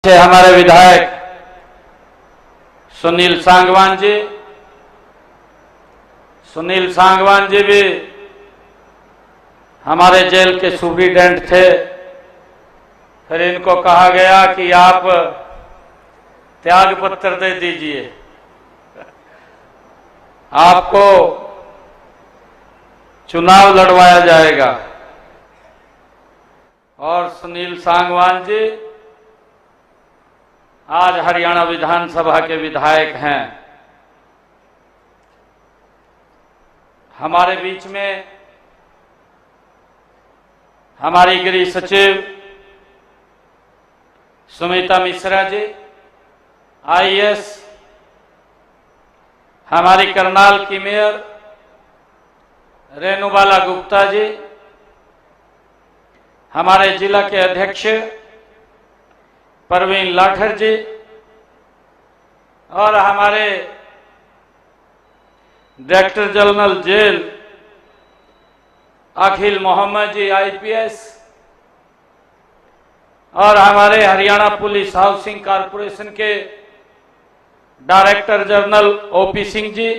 से हमारे विधायक सुनील सांगवान जी भी हमारे जेल के सुप्रीडेंट थे। फिर इनको कहा गया कि आप त्याग पत्र दे दीजिए, आपको चुनाव लड़वाया जाएगा। और सुनील सांगवान जी आज हरियाणा विधानसभा के विधायक हैं। हमारे बीच में हमारी गृह सचिव सुमिता मिश्रा जी IAS, हमारी करनाल की मेयर रेणुबाला गुप्ता जी, हमारे जिला के अध्यक्ष परवीन लाठर जी और हमारे डायरेक्टर जनरल जेल अखिल मोहम्मद जी IPS और हमारे हरियाणा पुलिस हाउसिंग कॉरपोरेशन के director general OP Singh ji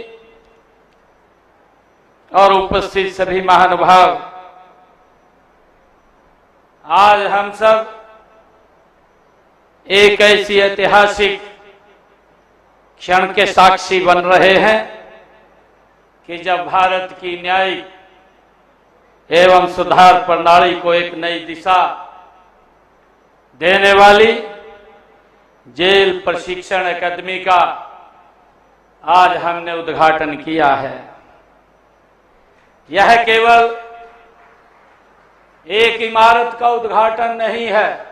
और उपस्थित सभी महानुभाव, आज हम सब एक ऐसी ऐतिहासिक क्षण के साक्षी बन रहे हैं कि जब भारत की न्यायिक एवं सुधार प्रणाली को एक नई दिशा देने वाली जेल प्रशिक्षण अकादमी का आज हमने उद्घाटन किया है। यह केवल एक इमारत का उद्घाटन नहीं है,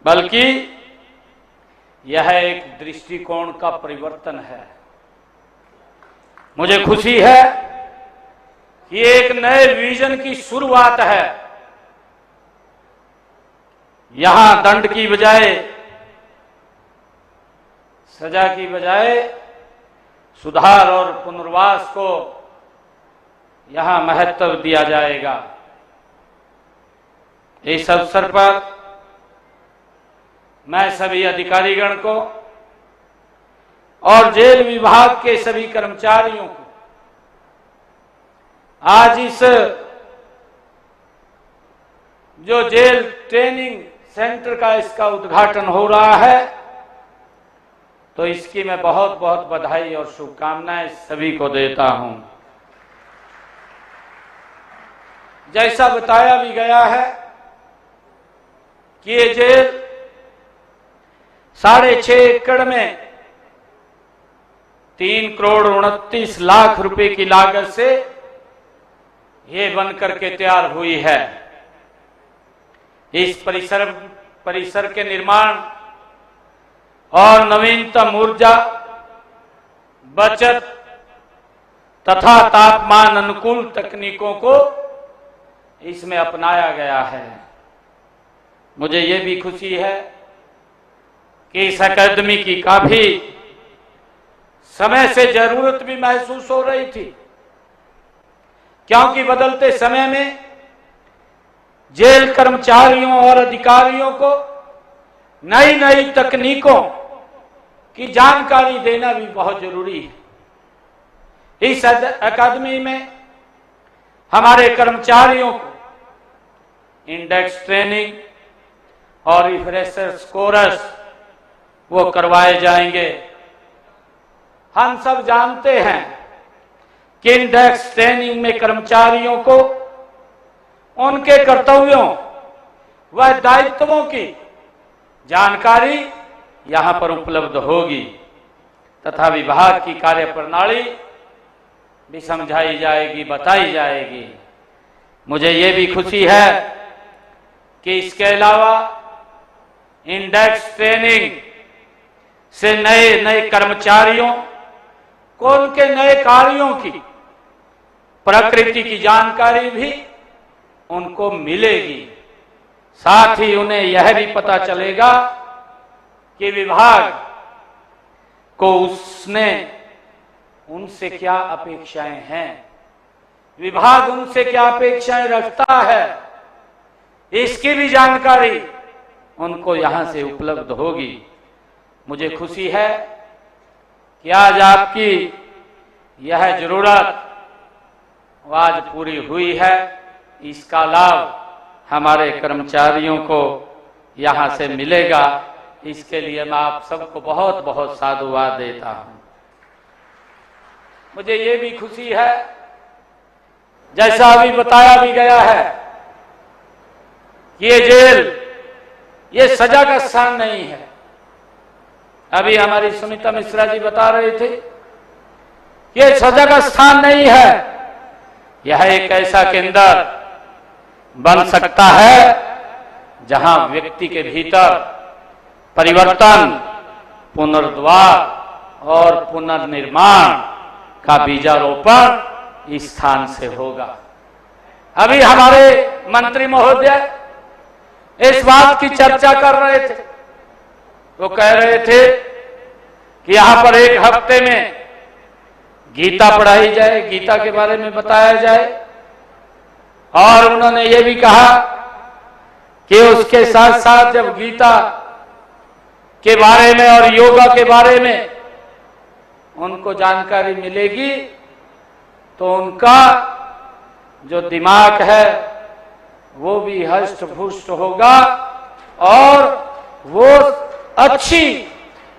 बल्कि यह एक दृष्टिकोण का परिवर्तन है। मुझे खुशी है कि एक नए विजन की शुरुआत है। यहां दंड की बजाय, सजा की बजाय सुधार और पुनर्वास को यहां महत्व दिया जाएगा। इस अवसर पर मैं सभी अधिकारीगण को और जेल विभाग के सभी कर्मचारियों को आज इस जो जेल ट्रेनिंग सेंटर का इसका उद्घाटन हो रहा है, तो इसकी मैं बहुत बहुत बधाई और शुभकामनाएं सभी को देता हूं। जैसा बताया भी गया है कि ये जेल 6.5 एकड़ में 3 करोड़ 29 लाख रुपए की लागत से ये बनकर के तैयार हुई है। इस परिसर के निर्माण और नवीनतम ऊर्जा बचत तथा तापमान अनुकूल तकनीकों को इसमें अपनाया गया है। मुझे ये भी खुशी है कि इस अकादमी की काफी समय से जरूरत भी महसूस हो रही थी, क्योंकि बदलते समय में जेल कर्मचारियों और अधिकारियों को नई नई तकनीकों की जानकारी देना भी बहुत जरूरी है। इस अकादमी में हमारे कर्मचारियों को इंडेक्स ट्रेनिंग और रिफ्रेशर्स कोर्स वो करवाए जाएंगे। हम सब जानते हैं कि इंडेक्स ट्रेनिंग में कर्मचारियों को उनके कर्तव्यों व दायित्वों की जानकारी यहां पर उपलब्ध होगी तथा विभाग की कार्यप्रणाली भी समझाई जाएगी, बताई जाएगी। मुझे ये भी खुशी है कि इसके अलावा इंडेक्स ट्रेनिंग से नए नए कर्मचारियों को उनके नए कार्यों की प्रकृति की जानकारी भी उनको मिलेगी। साथ ही उन्हें यह भी पता चलेगा कि विभाग को उनसे क्या अपेक्षाएं हैं, विभाग उनसे क्या अपेक्षाएं रखता है, इसकी भी जानकारी उनको यहाँ से उपलब्ध होगी। मुझे खुशी है कि आज आपकी यह जरूरत आज पूरी हुई है। इसका लाभ हमारे कर्मचारियों को यहाँ से मिलेगा। इसके लिए मैं आप सबको बहुत बहुत साधुवाद देता हूँ। मुझे ये भी खुशी है, जैसा अभी बताया भी गया है, ये जेल ये सजा का स्थान नहीं है। अभी हमारी सुनीता मिश्रा जी बता रहे थे, ये सजा का स्थान नहीं है। यह एक ऐसा केंद्र बन सकता है जहां व्यक्ति के भीतर परिवर्तन, पुनर्द्वार और पुनर्निर्माण का बीजारोपण इस स्थान से होगा। अभी हमारे मंत्री महोदय इस बात की चर्चा कर रहे थे। वो कह रहे थे कि यहां पर एक हफ्ते में गीता पढ़ाई जाए, गीता के बारे में बताया जाए, और उन्होंने ये भी कहा कि उसके साथ साथ जब गीता के बारे में और योगा के बारे में उनको जानकारी मिलेगी तो उनका जो दिमाग है वो भी हष्ट पुष्ट होगा और वो अच्छी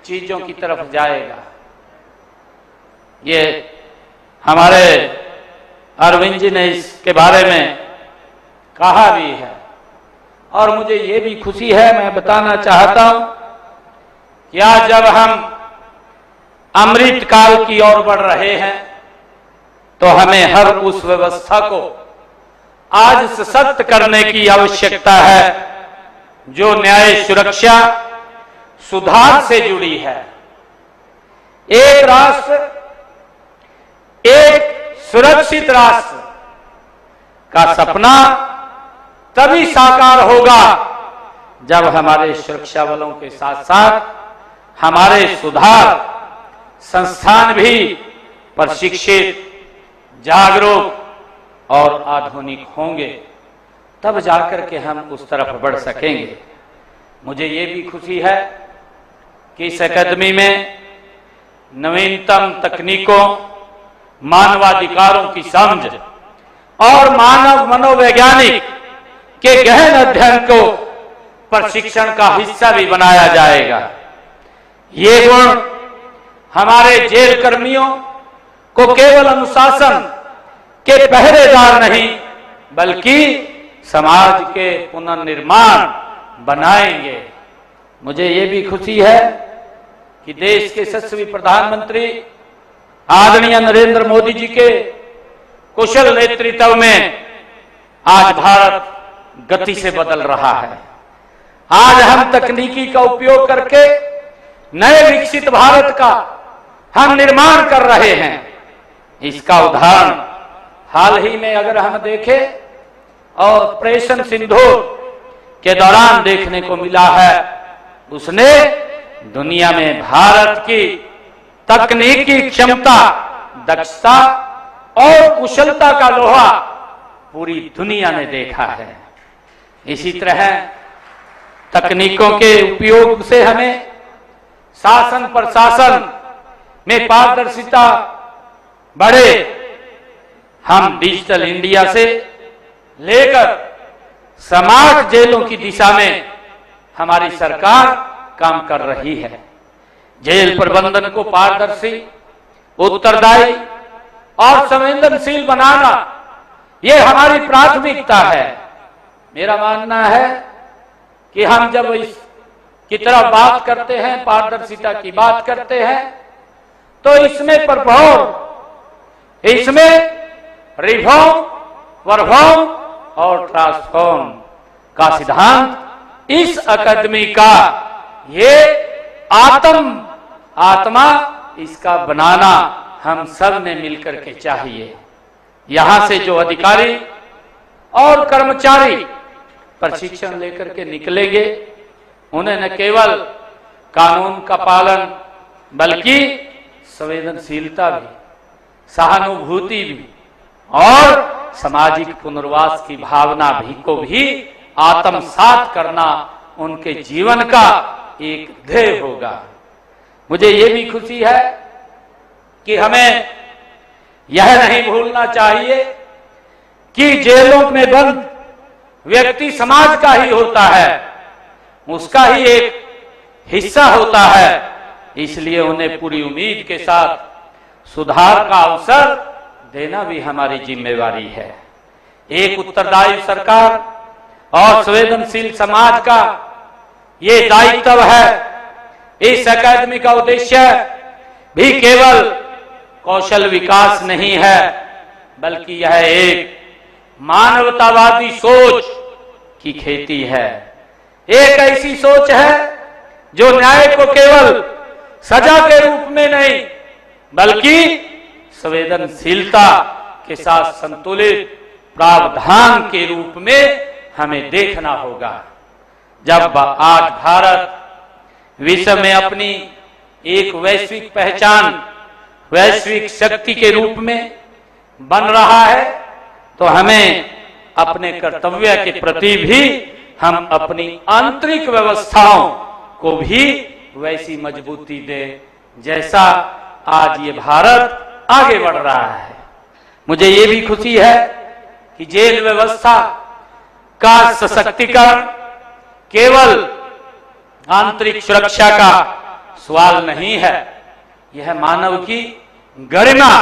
चीजों की तरफ जाएगा। ये हमारे अरविंद जी ने इसके बारे में कहा भी है, और मुझे ये भी खुशी है, मैं बताना चाहता हूं कि आज जब हम अमृत काल की ओर बढ़ रहे हैं तो हमें हर उस व्यवस्था को आज सशक्त करने की आवश्यकता है जो न्याय, सुरक्षा, सुधार से जुड़ी है। एक राष्ट्र, एक सुरक्षित राष्ट्र का सपना तभी साकार होगा जब हमारे सुरक्षा बलों के साथ साथ हमारे सुधार संस्थान भी प्रशिक्षित, जागरूक और आधुनिक होंगे, तब जाकर के हम उस तरफ बढ़ सकेंगे। मुझे ये भी खुशी है कि इस अकादमी में नवीनतम तकनीकों, मानवाधिकारों की समझ और मानव मनोवैज्ञानिक के गहन अध्ययन को प्रशिक्षण का हिस्सा भी बनाया जाएगा। ये गुण हमारे जेल कर्मियों को केवल अनुशासन के पहरेदार नहीं बल्कि समाज के पुनर्निर्माण बनाएंगे। मुझे ये भी खुशी है कि देश के यशस्वी प्रधानमंत्री आदरणीय नरेंद्र मोदी जी के कुशल नेतृत्व में आज भारत गति से बदल रहा है। आज हम तकनीकी का उपयोग करके नए विकसित भारत का हम निर्माण कर रहे हैं। इसका उदाहरण हाल ही में अगर हम देखें और ऑपरेशन सिंदूर के दौरान देखने को मिला है, उसने दुनिया में भारत की तकनीकी क्षमता, दक्षता और कुशलता का लोहा पूरी दुनिया ने देखा है। इसी तरह तकनीकों के उपयोग से हमें शासन प्रशासन में पारदर्शिता बढ़े। हम डिजिटल इंडिया से लेकर स्मार्ट जेलों की दिशा में हमारी सरकार काम कर रही है। जेल प्रबंधन को पारदर्शी, उत्तरदायी और संवेदनशील बनाना ये हमारी प्राथमिकता है। मेरा मानना है कि हम जब इस की तरफ बात करते हैं, पारदर्शिता की बात करते हैं, तो इसमें प्रभाव, इसमें रिफॉर्म, परफॉर्म और ट्रांसफॉर्म का सिद्धांत इस अकादमी का ये आत्मा इसका बनाना हम सब ने मिलकर के चाहिए। यहां से जो अधिकारी और कर्मचारी प्रशिक्षण लेकर के निकलेंगे, उन्हें न केवल कानून का पालन बल्कि संवेदनशीलता भी, सहानुभूति भी और सामाजिक पुनर्वास की भावना भी को भी आत्मसात करना उनके जीवन का एक ध्येय होगा। मुझे ये भी खुशी है कि हमें यह नहीं भूलना चाहिए कि जेलों में बंद व्यक्ति समाज का ही होता है, उसका ही एक हिस्सा होता है। इसलिए उन्हें पूरी उम्मीद के साथ सुधार का अवसर देना भी हमारी जिम्मेवारी है। एक उत्तरदायी सरकार और संवेदनशील समाज का ये दायित्व है। इस अकादमी का उद्देश्य भी केवल कौशल विकास नहीं है, बल्कि यह एक मानवतावादी सोच की खेती है। एक ऐसी सोच है जो न्याय को केवल सजा के रूप में नहीं, बल्कि संवेदनशीलता के साथ संतुलित प्रावधान के रूप में हमें देखना होगा। जब आज भारत विश्व में अपनी एक वैश्विक पहचान, वैश्विक शक्ति के रूप में बन रहा है, तो हमें अपने कर्तव्य के प्रति भी हम अपनी आंतरिक व्यवस्थाओं को भी वैसी मजबूती दे जैसा आज ये भारत आगे बढ़ रहा है। मुझे ये भी खुशी है कि जेल व्यवस्था का सशक्तिकरण केवल आंतरिक सुरक्षा का सवाल नहीं है, यह मानव की गरिमा,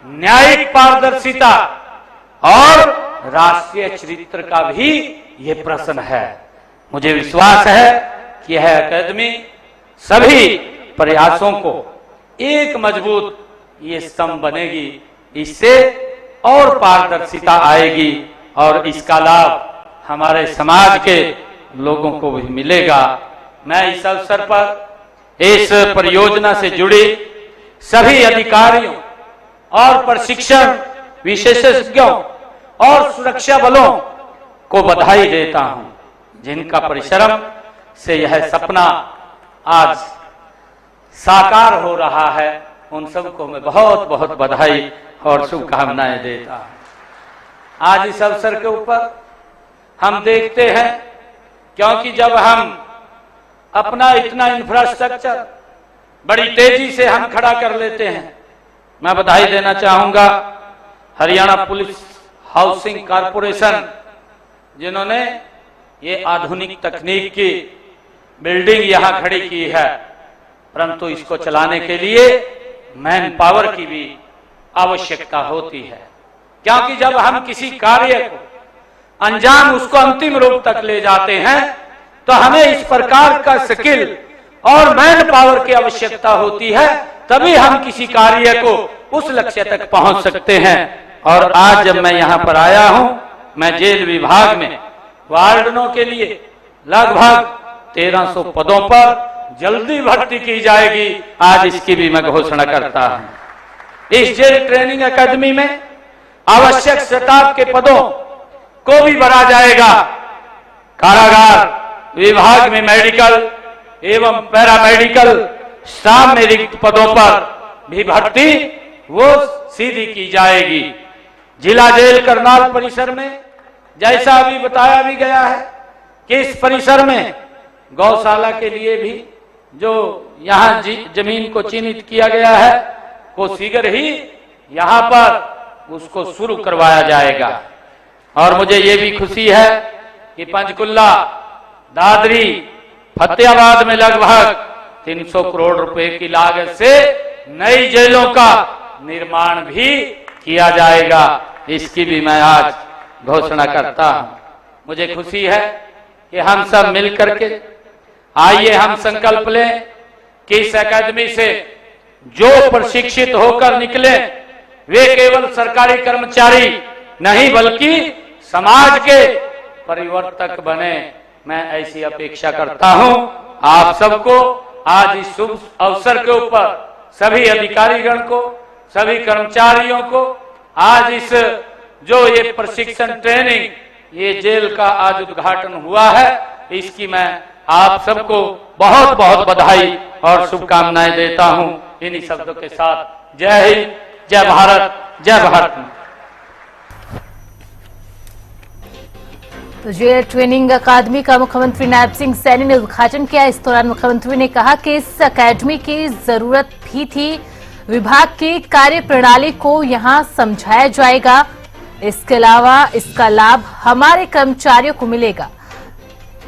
न्यायिक पारदर्शिता और राष्ट्रीय चरित्र का भी यह प्रश्न है। मुझे विश्वास है कि यह अकादमी सभी प्रयासों को एक मजबूत ये स्तंभ बनेगी। इससे और पारदर्शिता आएगी और इसका लाभ हमारे समाज के लोगों को भी मिलेगा। मैं इस अवसर पर इस परियोजना से जुड़ी सभी अधिकारियों और प्रशिक्षण विशेषज्ञों और सुरक्षा बलों को बधाई देता हूं, जिनका परिश्रम से यह सपना आज साकार हो रहा है। उन सबको मैं बहुत बहुत बधाई और शुभकामनाएं देता हूं। आज इस अवसर के ऊपर हम देखते हैं, क्योंकि जब हम अपना इतना इंफ्रास्ट्रक्चर बड़ी तेजी से हम खड़ा कर लेते हैं, मैं बधाई देना चाहूंगा हरियाणा पुलिस हाउसिंग कॉरपोरेशन, जिन्होंने ये आधुनिक तकनीक की बिल्डिंग यहां खड़ी की है। परंतु इसको चलाने के लिए मैन पावर की भी आवश्यकता होती है, क्योंकि जब हम किसी कार्य को अंजाम, उसको अंतिम रूप तक ले जाते हैं, तो हमें इस प्रकार का स्किल और मैन पावर की आवश्यकता होती है, तभी हम किसी कार्य को उस लक्ष्य तक पहुंच सकते हैं। और आज जब मैं यहां पर आया हूं, मैं जेल विभाग में वार्डनों के लिए लगभग 1300 पदों पर जल्दी भर्ती की जाएगी, आज इसकी भी मैं घोषणा करता हूं। इस जेल ट्रेनिंग अकादमी में आवश्यक स्टाफ के पदों को भी बढ़ा जाएगा। कारागार विभाग में मेडिकल एवं पैरामेडिकल स्टाफ में रिक्त पदों पर भी भर्ती वो सीधी की जाएगी। जिला जेल करनाल परिसर में, जैसा अभी बताया भी गया है कि इस परिसर में गौशाला के लिए भी जो यहाँ जमीन को चिन्हित किया गया है, वो शीघ्र ही यहाँ पर उसको शुरू करवाया जाएगा। और मुझे ये भी खुशी है कि पंचकुला, दादरी, फतेहाबाद में लगभग 300 करोड़ रुपए की लागत से नई जेलों का निर्माण भी किया जाएगा। इसकी भी मैं आज घोषणा करता हूं। मुझे खुशी है कि हम सब मिलकर के आइए हम संकल्प लें कि इस अकादमी से जो प्रशिक्षित होकर निकले वे केवल सरकारी कर्मचारी नहीं, बल्कि समाज के परिवर्तक बने। मैं ऐसी अपेक्षा करता हूं आप सबको। आज इस शुभ अवसर के ऊपर सभी अधिकारीगण को, सभी कर्मचारियों को आज इस जो ये प्रशिक्षण ट्रेनिंग, ये जेल का आज उद्घाटन हुआ है, इसकी मैं आप सबको बहुत बहुत बधाई और शुभकामनाएं देता हूं। इन्हीं शब्दों के साथ जय हिंद, जय भारत, जय भारत। तो जेल ट्रेनिंग अकादमी का मुख्यमंत्री नायब सिंह सैनी ने उद्घाटन किया। इस दौरान मुख्यमंत्री ने कहा कि इस अकादमी की जरूरत भी थी। विभाग की कार्य प्रणाली को यहां समझाया जाएगा। इसके अलावा इसका लाभ हमारे कर्मचारियों को मिलेगा।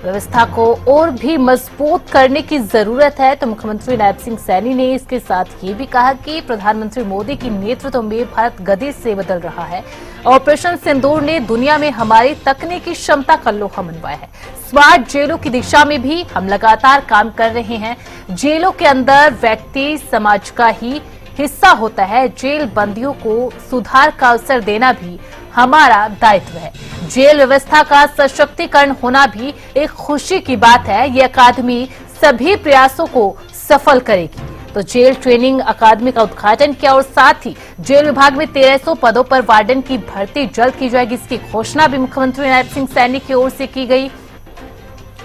व्यवस्था को और भी मजबूत करने की जरूरत है। तो मुख्यमंत्री नायब सिंह सैनी ने इसके साथ ये भी कहा कि प्रधानमंत्री मोदी की नेतृत्व में भारत गति से बदल रहा है। ऑपरेशन सिंदूर ने दुनिया में हमारी तकनीकी क्षमता का लोहा मनवाया है। स्मार्ट जेलों की दिशा में भी हम लगातार काम कर रहे हैं। जेलों के अंदर व्यक्ति समाज का ही हिस्सा होता है। जेल बंदियों को सुधार का अवसर देना भी हमारा दायित्व है। जेल व्यवस्था का सशक्तिकरण होना भी एक खुशी की बात है। ये अकादमी सभी प्रयासों को सफल करेगी। तो जेल ट्रेनिंग अकादमी का उद्घाटन किया और साथ ही जेल विभाग में 1300 पदों पर वार्डन की भर्ती जल्द की जाएगी। इसकी घोषणा भी मुख्यमंत्री नायब सिंह सैनी की ओर से की गई।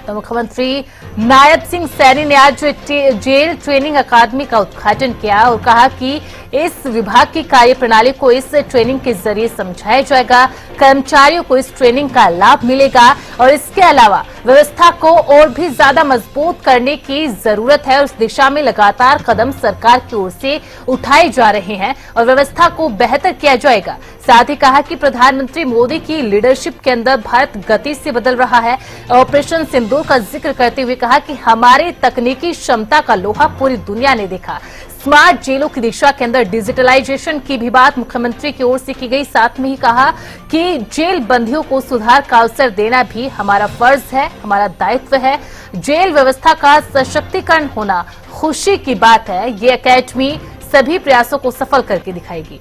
तो मुख्यमंत्री नायब सिंह सैनी ने आज जेल ट्रेनिंग अकादमी का उद्घाटन किया और कहा कि इस विभाग की कार्य प्रणाली को इस ट्रेनिंग के जरिए समझाया जाएगा। कर्मचारियों को इस ट्रेनिंग का लाभ मिलेगा और इसके अलावा व्यवस्था को और भी ज्यादा मजबूत करने की जरूरत है। उस दिशा में लगातार कदम सरकार की ओर से उठाए जा रहे हैं और व्यवस्था को बेहतर किया जाएगा। साथ ही कहा कि प्रधानमंत्री मोदी की लीडरशिप के अंदर भारत गति से बदल रहा है। ऑपरेशन सिंदूर का जिक्र करते हुए कहा कि हमारी तकनीकी क्षमता का लोहा पूरी दुनिया ने देखा। स्मार्ट जेलों की दिशा के अंदर डिजिटलाइजेशन की भी बात मुख्यमंत्री की ओर से की गई। साथ में ही कहा कि जेल बंदियों को सुधार का अवसर देना भी हमारा फर्ज है, हमारा दायित्व है। जेल व्यवस्था का सशक्तिकरण होना खुशी की बात है। ये अकेडमी सभी प्रयासों को सफल करके दिखाएगी।